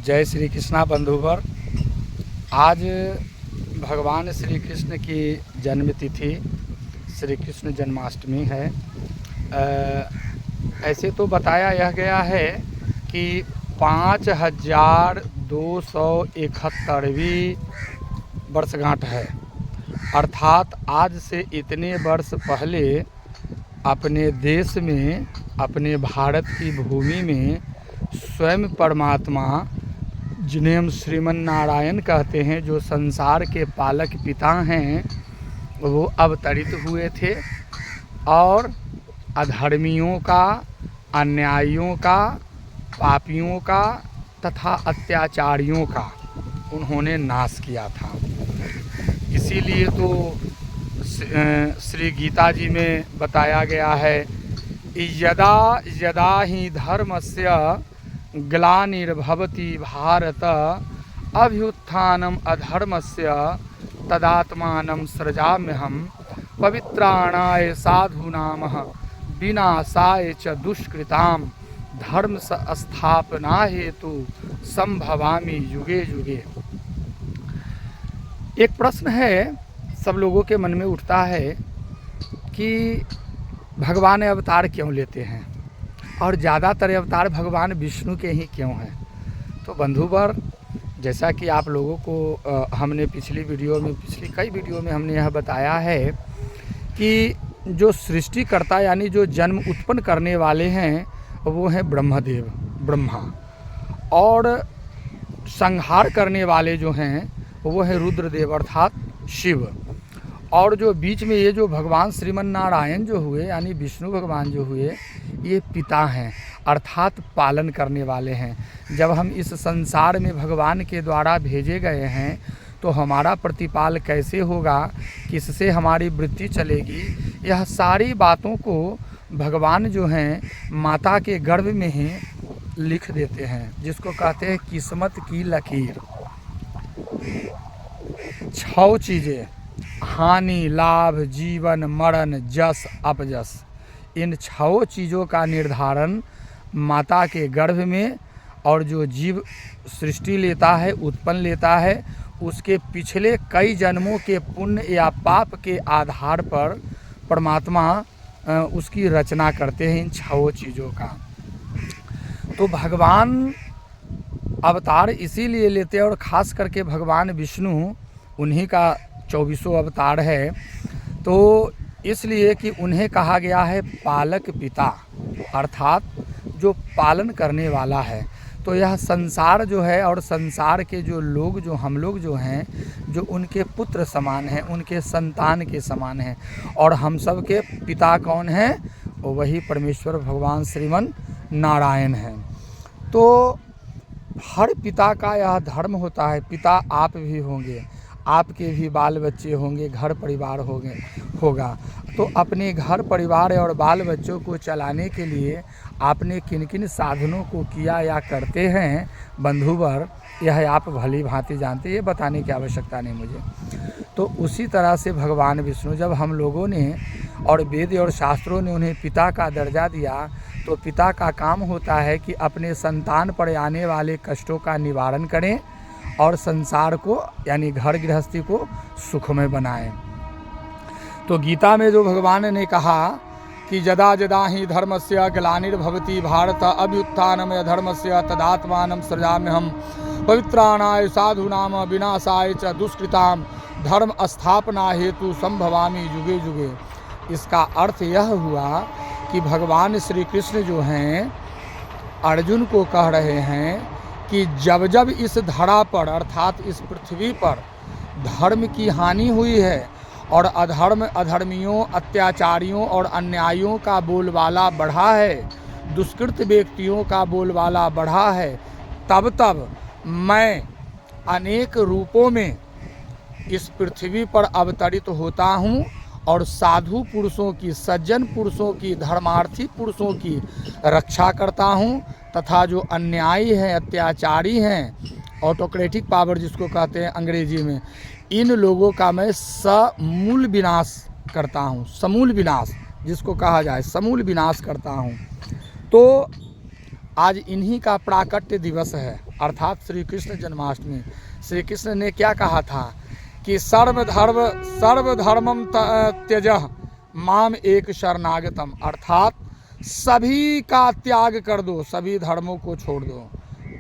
जय श्री कृष्णा बंधुवर। आज भगवान श्री कृष्ण की जन्म तिथि श्री कृष्ण जन्माष्टमी है। ऐसे तो बताया यह गया है कि 5271वीं वर्षगांठ है, अर्थात आज से इतने वर्ष पहले अपने देश में, अपने भारत की भूमि में स्वयं परमात्मा, जिन्हें हम श्रीमन नारायण कहते हैं, जो संसार के पालक पिता हैं, वो अवतरित हुए थे और अधर्मियों का, अन्यायियों का, पापियों का तथा अत्याचारियों का उन्होंने नाश किया था। इसीलिए तो श्री गीता जी में बताया गया है, यदा यदा ही धर्मस्य ग्लानिर्भवति भारत अभ्युत्थानम अधर्मस्य तदात्मानं सृजाम्यहम् पवित्राणाय साधूनाम विनाशाय च दुष्कृताम धर्म स्थापना हेतु संभवामि युगे युगे। एक प्रश्न है सब लोगों के मन में उठता है कि भगवान अवतार क्यों लेते हैं और ज़्यादातर अवतार भगवान विष्णु के ही क्यों हैं। तो बंधुवर, जैसा कि आप लोगों को हमने पिछली कई वीडियो में हमने यह बताया है कि जो सृष्टिकर्ता यानी जो जन्म उत्पन्न करने वाले हैं वो हैं ब्रह्मदेव, ब्रह्मा, और संहार करने वाले जो हैं वो है रुद्रदेव अर्थात शिव, और जो बीच में ये जो भगवान श्रीमन नारायण जो हुए यानी विष्णु भगवान जो हुए, ये पिता हैं अर्थात पालन करने वाले हैं। जब हम इस संसार में भगवान के द्वारा भेजे गए हैं तो हमारा प्रतिपाल कैसे होगा, किससे हमारी वृत्ति चलेगी, यह सारी बातों को भगवान जो हैं माता के गर्भ में ही लिख देते हैं, जिसको कहते हैं किस्मत की लकीर। 6 चीज़ें, हानि, लाभ, जीवन, मरण, जस, अपजस, इन 6 चीज़ों का निर्धारण माता के गर्भ में, और जो जीव सृष्टि लेता है, उत्पन्न लेता है, उसके पिछले कई जन्मों के पुण्य या पाप के आधार पर परमात्मा उसकी रचना करते हैं इन 6 चीज़ों का। तो भगवान अवतार इसीलिए लेते हैं, और ख़ास करके भगवान विष्णु उन्हीं का 24वां अवतार है, तो इसलिए कि उन्हें कहा गया है पालक पिता, अर्थात जो पालन करने वाला है। तो यह संसार जो है और संसार के जो लोग, जो हम लोग जो हैं, जो उनके पुत्र समान हैं, उनके संतान के समान हैं, और हम सब के पिता कौन हैं? वही परमेश्वर भगवान श्रीमन नारायण हैं। तो हर पिता का यह धर्म होता है, पिता आप भी होंगे, आपके भी बाल बच्चे होंगे, घर परिवार होगा। तो अपने घर परिवार और बाल बच्चों को चलाने के लिए आपने किन किन साधनों को किया या करते हैं बंधुवर, यह आप भली भांति जानते, ये बताने की आवश्यकता नहीं मुझे। तो उसी तरह से भगवान विष्णु, जब हम लोगों ने और वेद और शास्त्रों ने उन्हें पिता का दर्जा दिया, तो पिता का काम होता है कि अपने संतान पर आने वाले कष्टों का निवारण करें और संसार को यानी घर गृहस्थी को सुखमय बनाएं। तो गीता में जो भगवान ने कहा कि यदा यदा ही धर्मस्य ग्लानिर्भवति भारत अभ्युत्थानम अधर्मस्य तदात्मानं सृजाम्यहम् पवित्राणाय साधूनाम विनाशाय च दुष्कृताम धर्म स्थापना हेतु संभवामि युगे युगे। इसका अर्थ यह हुआ कि भगवान श्री कृष्ण जो हैं अर्जुन को कह रहे हैं कि जब जब इस धरा पर अर्थात इस पृथ्वी पर धर्म की हानि हुई है और अधर्मियों, अत्याचारियों और अन्यायियों का बोलबाला बढ़ा है, दुष्कृत व्यक्तियों का बोलबाला बढ़ा है, तब तब मैं अनेक रूपों में इस पृथ्वी पर अवतरित होता हूँ और साधु पुरुषों की, सज्जन पुरुषों की, धर्मार्थी पुरुषों की रक्षा करता हूँ, तथा जो अन्यायी हैं, अत्याचारी हैं, ऑटोक्रेटिक पावर जिसको कहते हैं अंग्रेजी में, इन लोगों का मैं समूल विनाश करता हूँ। समूल विनाश जिसको कहा जाए, समूल विनाश करता हूँ। तो आज इन्हीं का प्राकट्य दिवस है, अर्थात श्री कृष्ण जन्माष्टमी। श्री कृष्ण ने क्या कहा था कि सर्वधर्मम त्यजः माम एक शरणागतम, अर्थात सभी का त्याग कर दो, सभी धर्मों को छोड़ दो,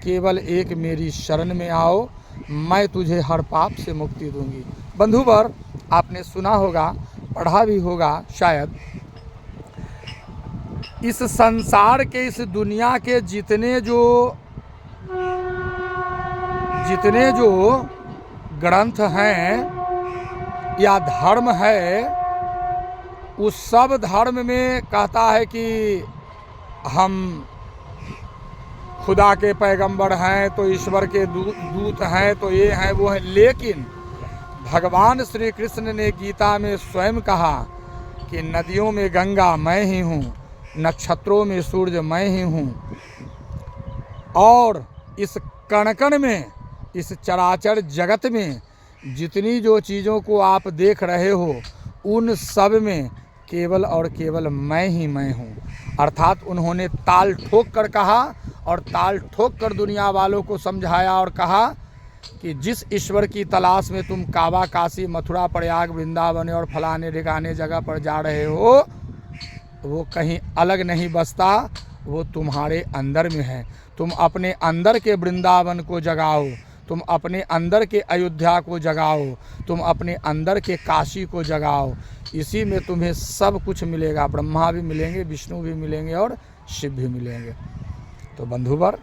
केवल एक मेरी शरण में आओ, मैं तुझे हर पाप से मुक्ति दूंगी। बंधुवर, आपने सुना होगा, पढ़ा भी होगा शायद, इस संसार के, इस दुनिया के जितने जो ग्रंथ हैं या धर्म है, उस सब धर्म में कहता है कि हम खुदा के पैगंबर हैं, तो ईश्वर के दूत हैं, तो ये हैं वो हैं। लेकिन भगवान श्री कृष्ण ने गीता में स्वयं कहा कि नदियों में गंगा मैं ही हूँ, नक्षत्रों में सूर्य मैं ही हूँ, और इस कण कण में, इस चराचर जगत में जितनी जो चीज़ों को आप देख रहे हो, उन सब में केवल और केवल मैं ही मैं हूँ। अर्थात उन्होंने ताल ठोक कर कहा और ताल ठोक कर दुनिया वालों को समझाया और कहा कि जिस ईश्वर की तलाश में तुम काबा, काशी, मथुरा, प्रयाग, वृंदावन और फलाने ठिकाने जगह पर जा रहे हो, वो कहीं अलग नहीं बसता, वो तुम्हारे अंदर में है। तुम अपने अंदर के वृंदावन को जगाओ, तुम अपने अंदर के अयोध्या को जगाओ, तुम अपने अंदर के काशी को जगाओ। इसी में तुम्हें सब कुछ मिलेगा, ब्रह्मा भी मिलेंगे, विष्णु भी मिलेंगे और शिव भी मिलेंगे। तो बंधुवर,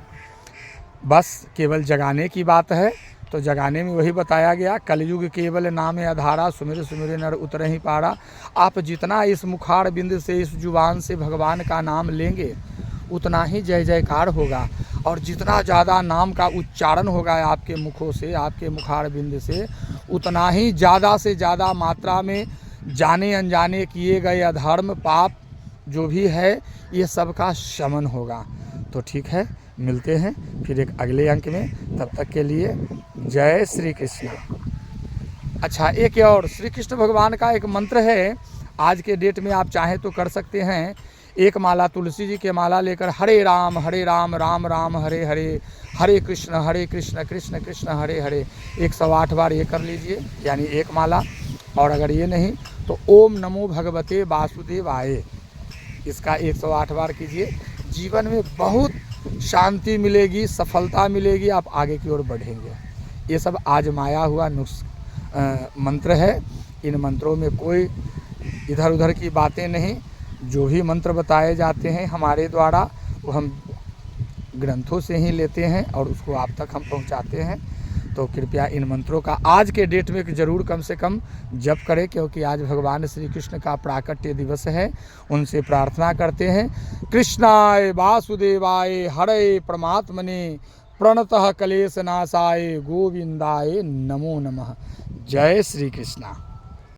बस केवल जगाने की बात है, तो जगाने में वही बताया गया, कलयुग केवल नाम आधारा, सुमिर सुमिर नर उतर ही पारा। आप जितना इस मुखार बिंद से, इस जुबान से भगवान का नाम लेंगे, उतना ही जय जयकार होगा, और जितना ज़्यादा नाम का उच्चारण होगा आपके मुखों से, आपके मुखार बिंद से, उतना ही ज़्यादा से ज़्यादा मात्रा में जाने अनजाने किए गए अधर्म, पाप जो भी है, ये सब का शमन होगा। तो ठीक है, मिलते हैं फिर एक अगले अंक में, तब तक के लिए जय श्री कृष्ण। अच्छा, एक और श्री कृष्ण भगवान का एक मंत्र है, आज के डेट में आप चाहें तो कर सकते हैं। एक माला तुलसी जी के माला लेकर हरे राम राम राम हरे हरे, हरे कृष्ण कृष्ण कृष्ण हरे हरे 108 बार ये कर लीजिए, यानी एक माला। और अगर ये नहीं तो ओम नमो भगवते वासुदेवाय, इसका 108 बार कीजिए। जीवन में बहुत शांति मिलेगी, सफलता मिलेगी, आप आगे की ओर बढ़ेंगे। ये सब आजमाया हुआ मंत्र है। इन मंत्रों में कोई इधर उधर की बातें नहीं। जो भी मंत्र बताए जाते हैं हमारे द्वारा, वो हम ग्रंथों से ही लेते हैं और उसको आप तक हम पहुंचाते हैं। तो कृपया इन मंत्रों का आज के डेट में ज़रूर कम से कम जप करें, क्योंकि आज भगवान श्री कृष्ण का प्राकट्य दिवस है। उनसे प्रार्थना करते हैं, कृष्णाय वासुदेवाय हरे परमात्मने प्रणतः क्लेश नाशाय गोविंदाय नमो नमः। जय श्री कृष्णा।